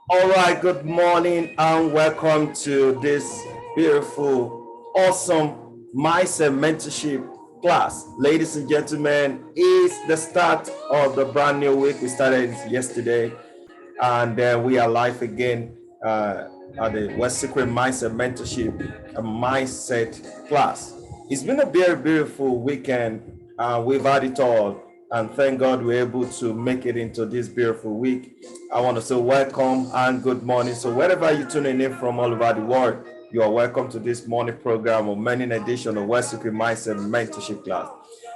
All right, good morning and welcome to this beautiful, awesome mindset mentorship class. Ladies and gentlemen, it's the start of the brand new week. We started yesterday and we are live again at the Wealthsecrets Mindset Mentorship Mindset class. It's been a very beautiful weekend. We've had it all, and thank God we're able to make it into this beautiful week. I want to say welcome and good morning. So wherever you're tuning in from all over the world, you are welcome to this morning program of morning edition of Wealthsecrets Mindset Mentorship class.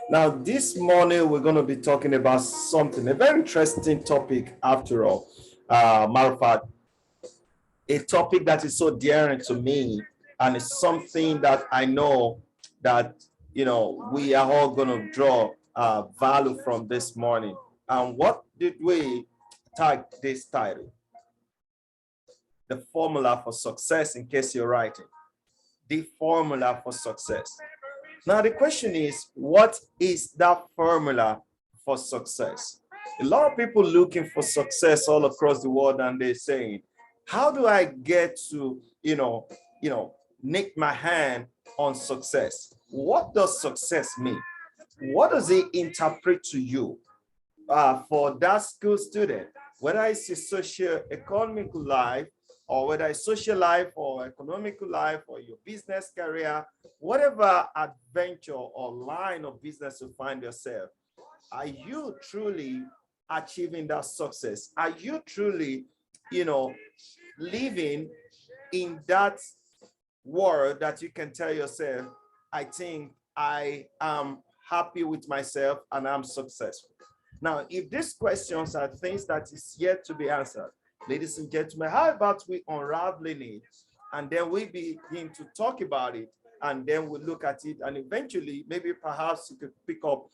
Now, this morning we're going to be talking about something, a very interesting topic after all. Matter of fact, a topic that is so dear to me, and it's something that I know that we are all going to draw value from this morning. And what did we tag this title? The formula for success, in case you're writing. The formula for success. Now the question is, what is that formula for success? A lot of people looking for success all across the world, and they're saying, how do I get to, nick my hand on success? What does success mean? What does it interpret to you? For that school student, whether it's a socio-economic life, or whether it's social life or economical life or your business career, whatever adventure or line of business you find yourself, are you truly achieving that success? Are you truly, living in that world that you can tell yourself, I think I am happy with myself and I'm successful? Now, if these questions are things that is yet to be answered, ladies and gentlemen, how about we unraveling it and then we begin to talk about it, and then we look at it, and eventually maybe perhaps you could pick up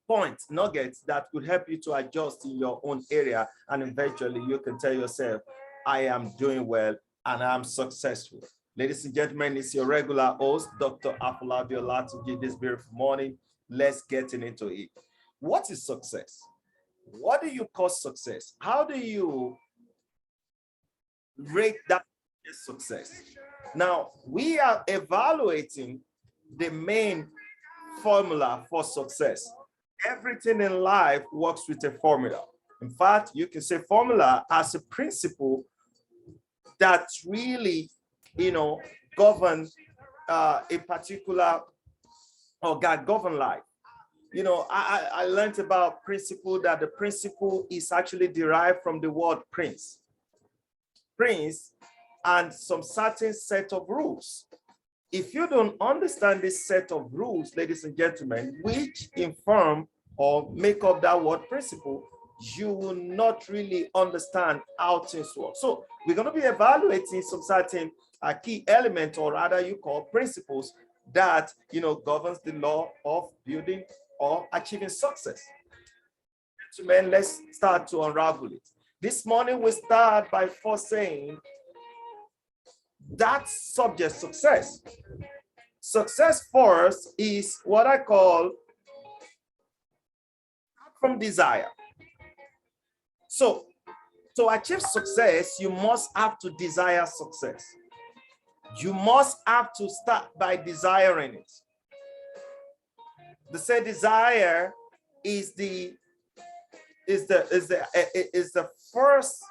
points, nuggets that could help you to adjust in your own area, and eventually you can tell yourself, I am doing well and I'm successful. Ladies and gentlemen, it's your regular host, Dr. Afolabi Olatunji, this beautiful morning. Let's get into it. What is success? What do you call success? How do you rate that success? Now, we are evaluating the main formula for success. Everything in life works with a formula. In fact, you can say formula as a principle that really, govern a particular, or God govern life. I learned about principle, that the principle is actually derived from the word prince. Prince and some certain set of rules. If you don't understand this set of rules, ladies and gentlemen, which inform or make up that word principle, you will not really understand how things work. So we're going to be evaluating some certain key element, or rather you call principles, that governs the law of building or achieving success. Gentlemen, let's start to unravel it. This morning we start by first saying that subject, success. Success first is what I call from desire. So to achieve success, you must have to desire success. You must have to start by desiring it. They say desire is the first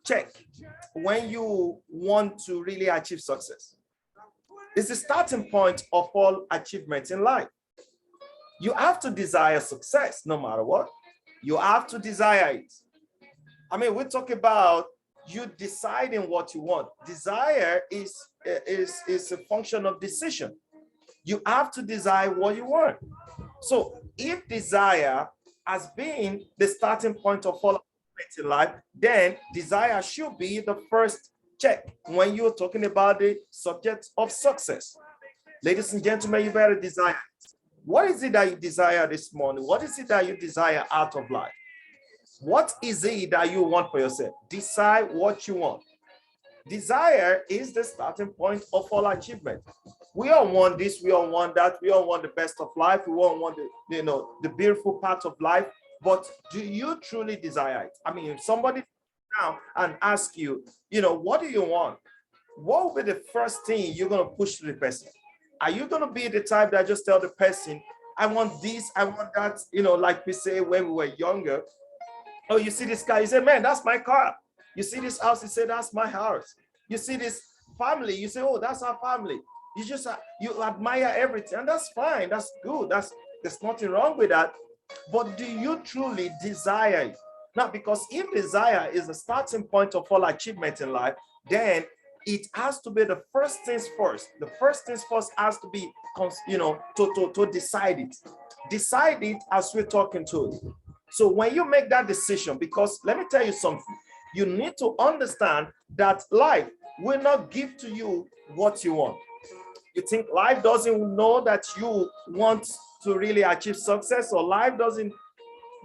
check when you want to really achieve success. It's the starting point of all achievements in life. You have to desire success no matter what. You have to desire it. I mean, we talk about you deciding what you want. Desire is a function of decision. You have to desire what you want. So if desire has been the starting point of all in life, then desire should be the first check when you're talking about the subject of success. Ladies and gentlemen, you better desire. What is it that you desire this morning? What is it that you desire out of life? What is it that you want for yourself? Decide what you want. Desire is the starting point of all achievement. We all want this, we all want that, we all want the best of life, we all want the beautiful part of life, but do you truly desire it? I mean, if somebody down and ask you, what do you want? What will be the first thing you're going to push to the person? Are you going to be the type that just tell the person, I want this, I want that, like we say when we were younger? Oh, you see this car, you say, man, that's my car. You see this house, you say, that's my house. You see this family, you say, oh, that's our family. You just, you admire everything, and that's fine, that's good, there's nothing wrong with that. But do you truly desire it? Now, because if desire is the starting point of all achievement in life, then it has to be the first things first. The first things first has to be, to decide it. Decide it as we're talking to it. So when you make that decision, because let me tell you something, you need to understand that life will not give to you what you want. You think life doesn't know that you want to really achieve success, or life doesn't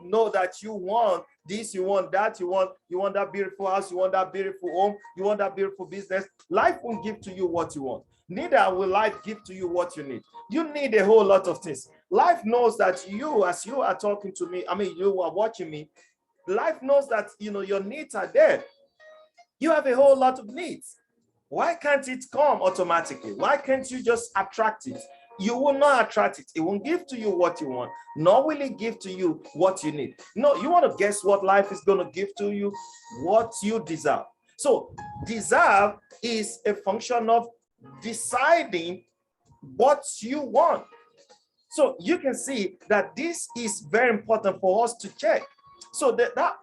know that you want this, you want that, you want that beautiful house, you want that beautiful home, you want that beautiful business. Life won't give to you what you want. Neither will life give to you what you need. You need a whole lot of things. Life knows that you, as you are talking to me, you are watching me, life knows that, your needs are there. You have a whole lot of needs. Why can't it come automatically? Why can't you just attract it? You will not attract it. It won't give to you what you want, nor will it give to you what you need. No, you want to guess what life is going to give to you? What you deserve. So deserve is a function of deciding what you want. So you can see that this is very important for us to check. So that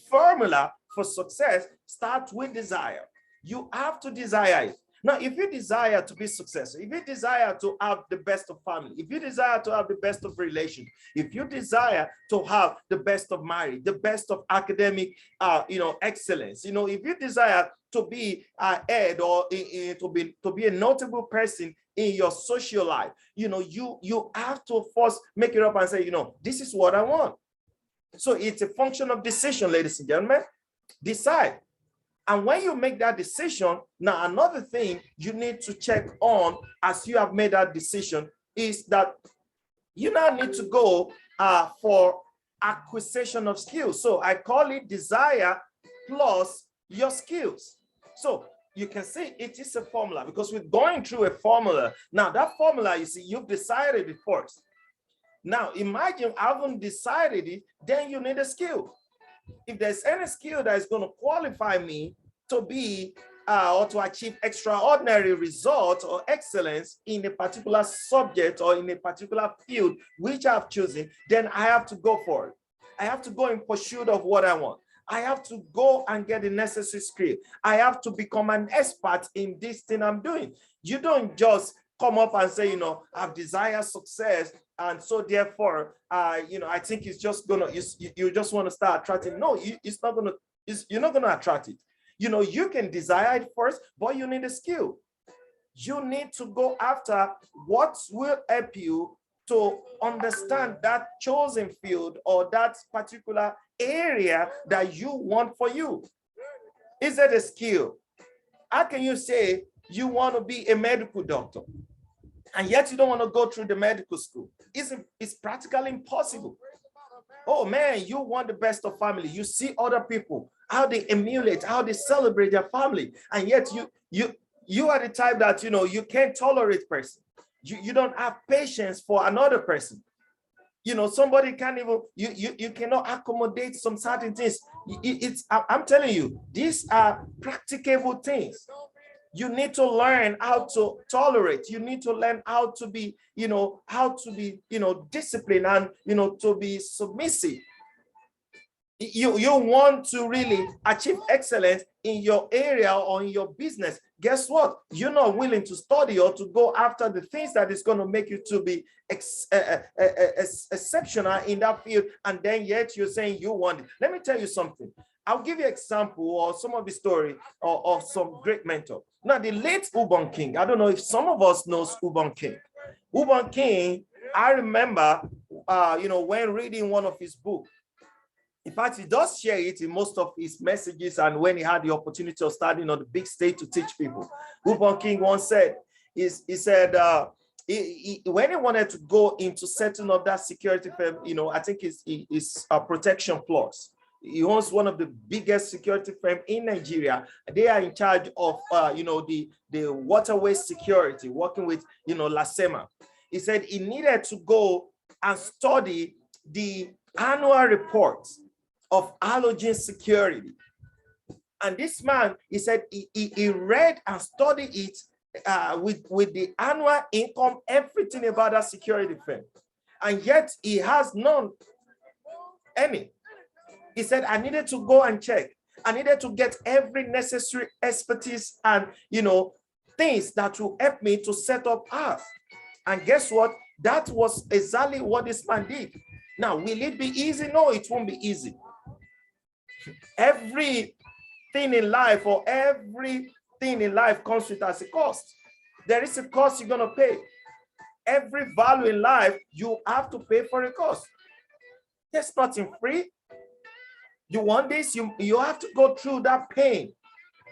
formula for success starts with desire. You have to desire it. Now, if you desire to be successful, if you desire to have the best of family, if you desire to have the best of relations, if you desire to have the best of marriage, the best of academic, excellence, if you desire to be head or to be a notable person in your social life, you have to first make it up and say, this is what I want. So it's a function of decision, ladies and gentlemen. Decide. And when you make that decision, now another thing you need to check on as you have made that decision is that you now need to go for acquisition of skills. So I call it desire plus your skills. So you can see it is a formula because we're going through a formula. Now that formula, you see, you've decided it first. Now imagine I haven't decided it, then you need a skill. If there's any skill that is going to qualify me to be or to achieve extraordinary results or excellence in a particular subject or in a particular field which I've chosen, then I have to go for it. I have to go in pursuit of what I want. I have to go and get the necessary skill. I have to become an expert in this thing I'm doing. You don't just come up and say, I've desired success, and so therefore, I think it's just gonna, you just want to start attracting. No, you're not gonna attract it. You can desire it first, but you need a skill. You need to go after what will help you to understand that chosen field or that particular area that you want for you. Is it a skill? How can you say you want to be a medical doctor and yet you don't want to go through the medical school? It's practically impossible. Oh man, you want the best of family. You see other people, how they emulate, how they celebrate their family, and yet you are the type that you can't tolerate person. You don't have patience for another person. Somebody can't even, you cannot accommodate some certain things. I'm telling you, these are practicable things. You need to learn how to tolerate. You need to learn how to be, disciplined and, to be submissive. You want to really achieve excellence in your area or in your business. Guess what? You're not willing to study or to go after the things that is going to make you to be exceptional in that field. And then yet you're saying you want it. Let me tell you something. I'll give you an example or some of the story of some great mentor. Now, the late Ubon King, I don't know if some of us knows Ubon King. Ubon King, I remember, when reading one of his books. In fact, he does share it in most of his messages and when he had the opportunity of standing on the big stage to teach people. Ubon King once said, he said, when he wanted to go into setting up that security firm, I think it's protection plus. He owns one of the biggest security firms in Nigeria. They are in charge of, the waterway security, working with, LASEMA. He said he needed to go and study the annual reports of halogen security. And this man, he said he read and studied it with the annual income, everything about that security firm. And yet he has none, any. He said, I needed to go and check. I needed to get every necessary expertise and, things that will help me to set up ours. And guess what? That was exactly what this man did. Now, will it be easy? No, it won't be easy. Everything in life comes with as a cost. There is a cost you're going to pay. Every value in life, you have to pay for a cost. There's nothing free. You want this, you have to go through that pain.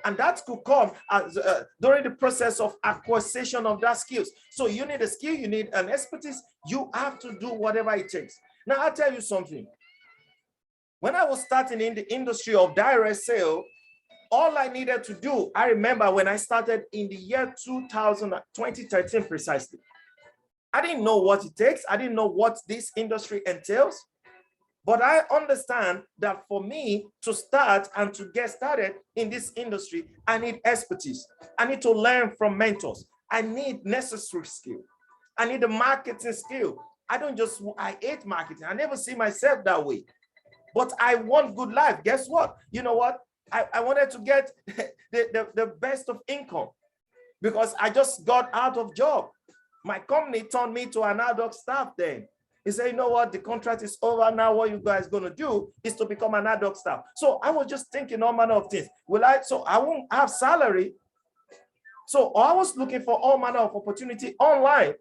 And that could come as, during the process of acquisition of that skills. So you need a skill, you need an expertise, you have to do whatever it takes. Now, I'll tell you something. When I was starting in the industry of direct sale, all I needed to do, I remember when I started in the year 2013 precisely, I didn't know what it takes. I didn't know what this industry entails. But I understand that for me to start and to get started in this industry, I need expertise. I need to learn from mentors. I need necessary skill. I need a marketing skill. I hate marketing. I never see myself that way. But I want good life. Guess what? You know what? I wanted to get the best of income because I just got out of job. My company turned me to an ad hoc staff then. He said, you know what, the contract is over now. What you guys going to do is to become an ad hoc staff. So I was just thinking all manner of things. So I won't have salary. So I was looking for all manner of opportunity online.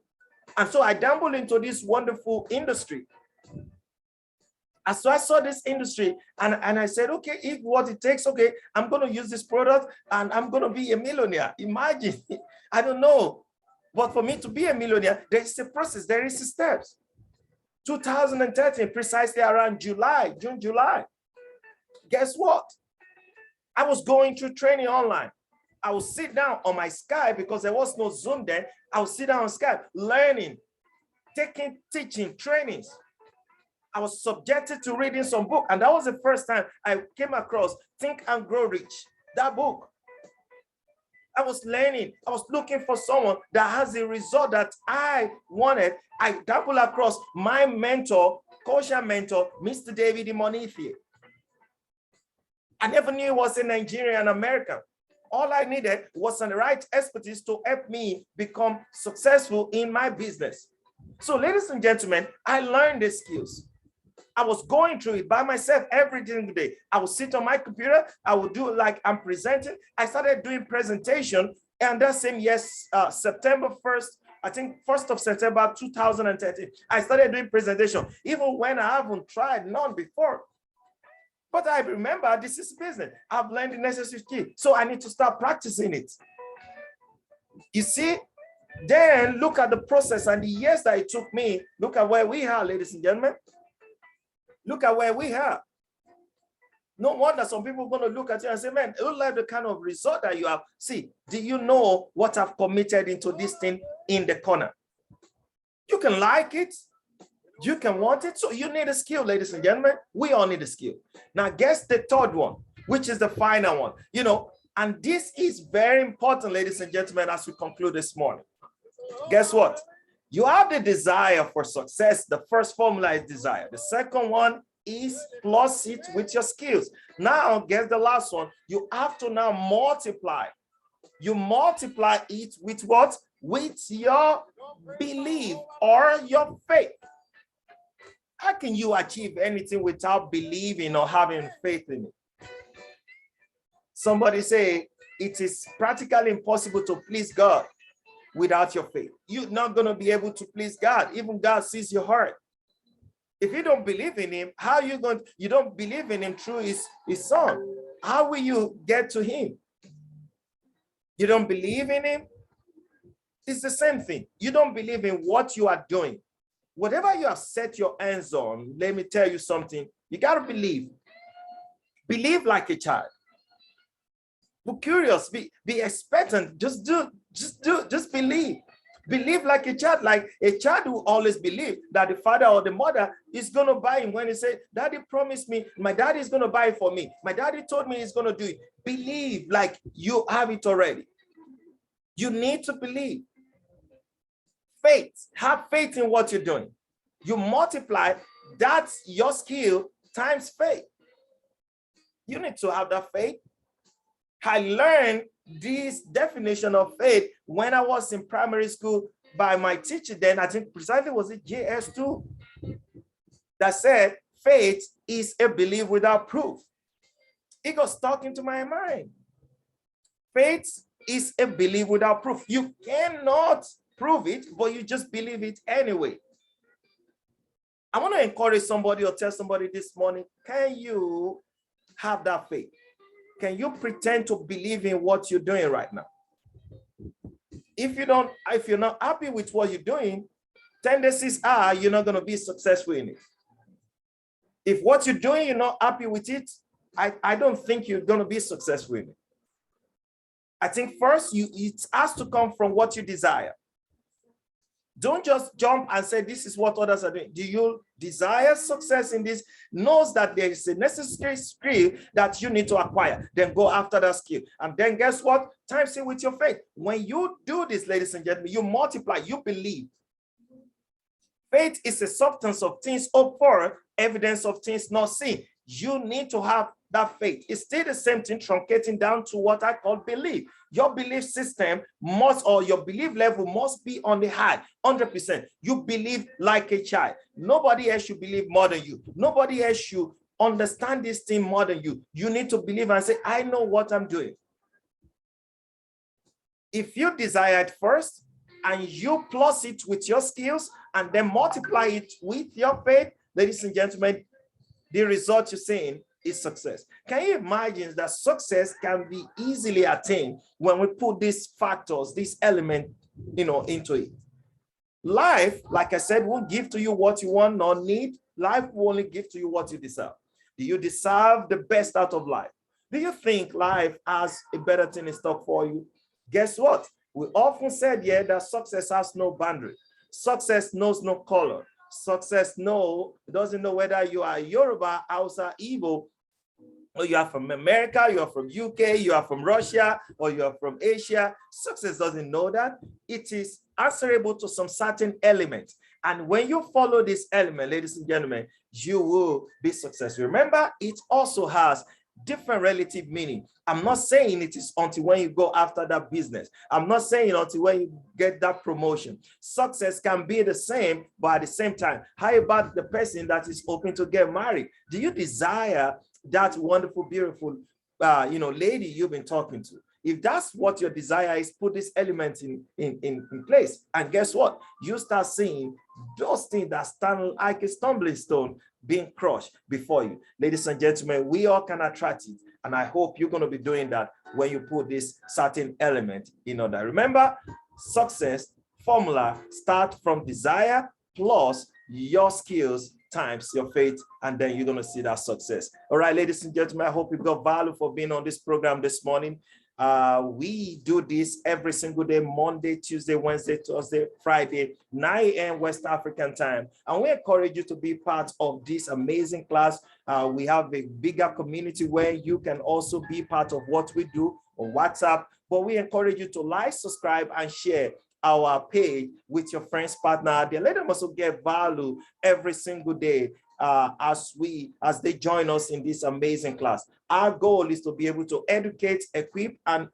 And so I dabbled into this wonderful industry. And so I saw this industry and I said, okay, if what it takes, okay, I'm going to use this product and I'm going to be a millionaire. Imagine, I don't know. But for me to be a millionaire, there is a process, there is steps. 2013, precisely around June, July. Guess what? I was going through training online. I would sit down on my Skype because there was no Zoom then. I would sit down on Skype, learning, teaching trainings. I was subjected to reading some book. And that was the first time I came across Think and Grow Rich, that book. I was learning. I was looking for someone that has the result that I wanted. I dabbled across my mentor, kosher mentor, Mr. David Imonife. I never knew he was a Nigerian American. All I needed was the right expertise to help me become successful in my business. So, ladies and gentlemen, I learned the skills. I was going through it by myself every single day. I would sit on my computer. I would do like I'm presenting. I started doing presentation. And that same year, September 1st, I think 1st of September 2013, I started doing presentation, even when I haven't tried none before. But I remember this is business. I've learned the necessary skill. So I need to start practicing it. You see, then look at the process and the years that it took me. Look at where we are, ladies and gentlemen. Look at where we are. No wonder some people are going to look at you and say, man, you like the kind of result that you have. See, do you know what I've committed into this thing in the corner? You can like it. You can want it. So you need a skill, ladies and gentlemen. We all need a skill. Now, guess the third one, which is the final one. And this is very important, ladies and gentlemen, as we conclude this morning. Guess what? You have the desire for success. The first formula is desire. The second one is plus it with your skills. Now, guess the last one. You have to now multiply. You multiply it with what? With your belief or your faith. How can you achieve anything without believing or having faith in it? Somebody say it is practically impossible to please God without your faith. You're not going to be able to please God. Even God sees your heart. If you don't believe in him, you don't believe in him through his son. How will you get to him? You don't believe in him? It's the same thing. You don't believe in what you are doing. Whatever you have set your hands on, let me tell you something. You got to believe. Believe like a child. Be curious, be expectant. Just believe. Believe like a child, who always believe that the father or the mother is going to buy him. When he said, Daddy promised me, my daddy is going to buy it for me. My daddy told me he's going to do it. Believe like you have it already. You need to believe. Faith. Have faith in what you're doing. You multiply, that's your skill times faith. You need to have that faith. I learned this definition of faith when I was in primary school by my teacher then. I think precisely was it JS2 that said faith is a belief without proof. It got stuck into my mind. Faith is a belief without proof. You cannot prove it, but you just believe it anyway. I want to encourage somebody or tell somebody this morning, can you have that faith? Can you pretend to believe in what you're doing right now? If you're not happy with what you're doing, tendencies are you're not going to be successful in it. If what you're doing, you're not happy with it, I don't think you're going to be successful in it. I think first, it has to come from what you desire. Don't just jump and say, this is what others are doing. Do you desire success in this? Knows that there is a necessary skill that you need to acquire. Then go after that skill. And then guess what? Times it with your faith. When you do this, ladies and gentlemen, you multiply, you believe. Faith is a substance of things hoped for, evidence of things not seen. You need to have that faith. It's still the same thing, truncating down to what I call belief. Your belief system must, or your belief level must be on the high, 100%. You believe like a child. Nobody else should believe more than you. Nobody else should understand this thing more than you. You need to believe and say, I know what I'm doing. If you desire it first and you plus it with your skills and then multiply it with your faith, ladies and gentlemen, the result you're seeing is success. Can you imagine that success can be easily attained when we put these factors, this element, into it? Life, like I said, won't give to you what you want nor need. Life will only give to you what you deserve. Do you deserve the best out of life? Do you think life has a better thing in stock for you? Guess what? We often said here that success has no boundary. Success knows no color. Success doesn't know whether you are Yoruba, Hausa, Igbo, or you are from America, you are from UK, you are from Russia, or you are from Asia. Success doesn't know that. It is answerable to some certain elements. And when you follow this element, ladies and gentlemen, you will be successful. Remember, it also has different relative meaning. I'm not saying it is until when you go after that business. I'm not saying until when you get that promotion. Success can be the same, but at the same time, how about the person that is hoping to get married? Do you desire that wonderful, beautiful, lady you've been talking to? If that's what your desire is, put this element in place. And guess what? You start seeing those things that stand like a stumbling stone being crushed before you. Ladies and gentlemen, we all can attract it. And I hope you're going to be doing that when you put this certain element in order. Remember, success formula start from desire plus your skills times your faith, and then you're going to see that success. All right, ladies and gentlemen, I hope you got value for being on this program this morning. We do this every single day, Monday, Tuesday, Wednesday, Thursday, Friday, 9 a.m. West African time. And we encourage you to be part of this amazing class. We have a bigger community where you can also be part of what we do on WhatsApp. But we encourage you to like, subscribe, and share our page with your friends, partner. Let them also get value every single day as they join us in this amazing class. Our goal is to be able to educate, equip, and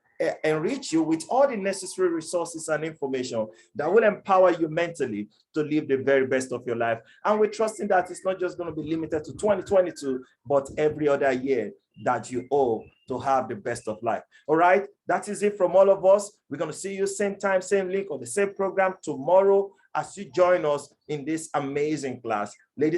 enrich you with all the necessary resources and information that will empower you mentally to live the very best of your life. And we're trusting that it's not just going to be limited to 2022, but every other year that you owe to have the best of life. All right, that is it from all of us. We're going to see you same time, same link on the same program tomorrow as you join us in this amazing class. Ladies